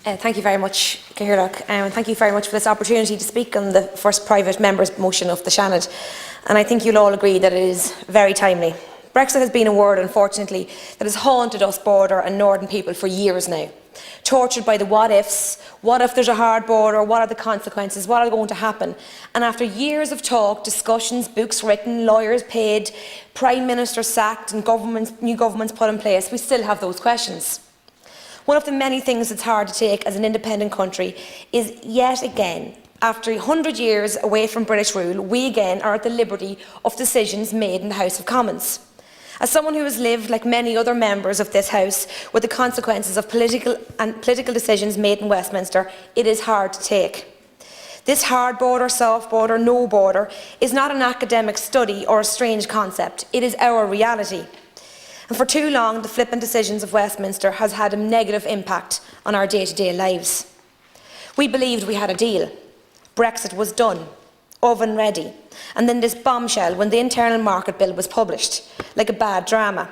Thank you very much, Cearlach, and thank you very much for this opportunity to speak on the first private member's motion of the Seanad. And I think you'll all agree that it is very timely. Brexit has been a word, unfortunately, that has haunted us border and northern people for years now. Tortured by the what-ifs, what if there's a hard border, what are the consequences, what are going to happen? And after years of talk, discussions, books written, lawyers paid, Prime Minister sacked and new governments put in place, we still have those questions. One of the many things that's hard to take as an independent country is, yet again, after 100 years away from British rule, we again are at the liberty of decisions made in the House of Commons. As someone who has lived, like many other members of this House, with the consequences of political decisions made in Westminster, it is hard to take. This hard border, soft border, no border is not an academic study or a strange concept. It is our reality. And for too long, the flippant decisions of Westminster has had a negative impact on our day-to-day lives. We believed we had a deal. Brexit was done, oven ready. And then this bombshell when the Internal Market Bill was published, like a bad drama.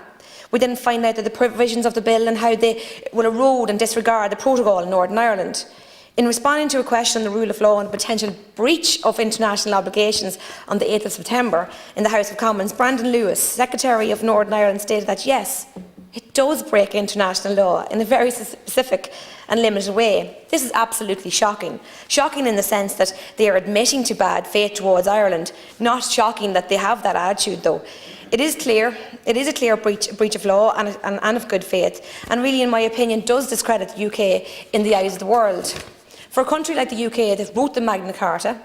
We didn't find out that the provisions of the bill and how they will erode and disregard the protocol in Northern Ireland. In responding to a question on the rule of law and the potential breach of international obligations on the 8th of September in the House of Commons, Brandon Lewis, Secretary of Northern Ireland, stated that yes, it does break international law in a very specific and limited way. This is absolutely shocking. Shocking in the sense that they are admitting to bad faith towards Ireland. Not shocking that they have that attitude, though. It is a clear breach of law and of good faith, and really, in my opinion, does discredit the UK in the eyes of the world. For a country like the UK that wrote the Magna Carta,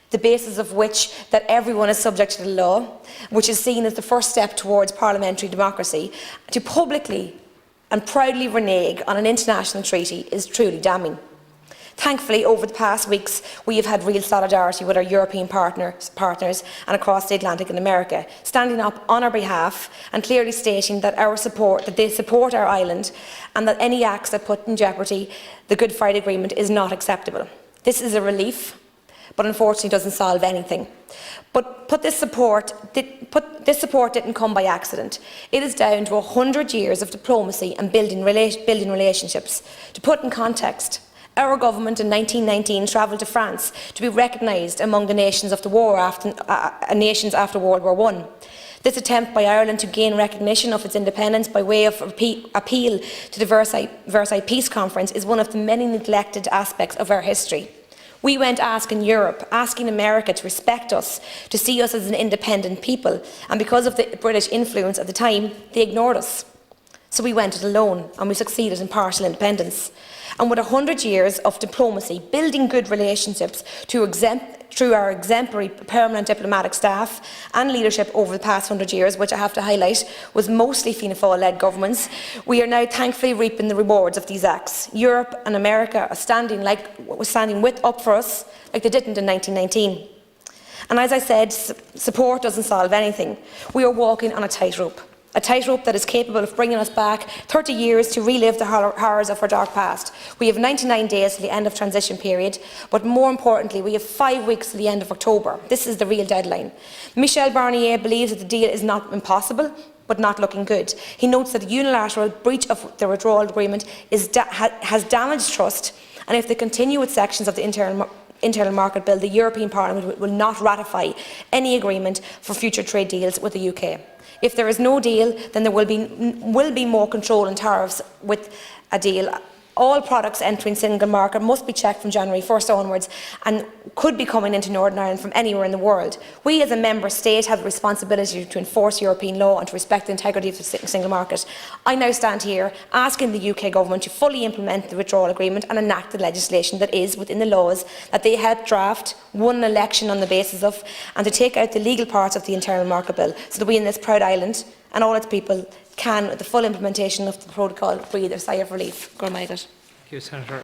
the basis of which that everyone is subject to the law, which is seen as the first step towards parliamentary democracy, to publicly and proudly renege on an international treaty is truly damning. Thankfully, over the past weeks, we have had real solidarity with our European partners and across the Atlantic in America, standing up on our behalf and clearly stating that they support our island and that any acts that put in jeopardy the Good Friday Agreement is not acceptable. This is a relief, but unfortunately doesn't solve anything. But this support didn't come by accident. It is down to 100 years of diplomacy and building relationships. To put in context, our government in 1919 travelled to France to be recognised among the nations of the war nations after World War I. This attempt by Ireland to gain recognition of its independence by way of appeal to the Versailles Peace Conference is one of the many neglected aspects of our history. We went asking Europe, asking America to respect us, to see us as an independent people, and because of the British influence at the time, they ignored us. So we went it alone, and we succeeded in partial independence. And with 100 years of diplomacy, building good relationships through our exemplary permanent diplomatic staff and leadership over the past 100 years, which I have to highlight was mostly Fianna Fáil-led governments, we are now thankfully reaping the rewards of these acts. Europe and America are standing up for us like they didn't in 1919. And as I said, support doesn't solve anything. We are walking on a tightrope that is capable of bringing us back 30 years to relive the horrors of our dark past. We have 99 days to the end of transition period, but more importantly, we have 5 weeks to the end of October. This is the real deadline. Michel Barnier believes that the deal is not impossible, but not looking good. He notes that the unilateral breach of the withdrawal agreement has damaged trust, and if they continue with sections of the Internal Market Bill, the European Parliament will not ratify any agreement for future trade deals with the UK. If there is no deal, then there will be more control and tariffs with a deal. All products entering single market must be checked from January 1st onwards and could be coming into Northern Ireland from anywhere in the world. We as a member state have the responsibility to enforce European law and to respect the integrity of the single market. I now stand here asking the UK government to fully implement the withdrawal agreement and enact the legislation that is within the laws that they helped draft, won an election on the basis of, and to take out the legal parts of the Internal Market Bill so that we in this proud island and all its people can, with the full implementation of the protocol, breathe a sigh of relief. Thank you, Senator.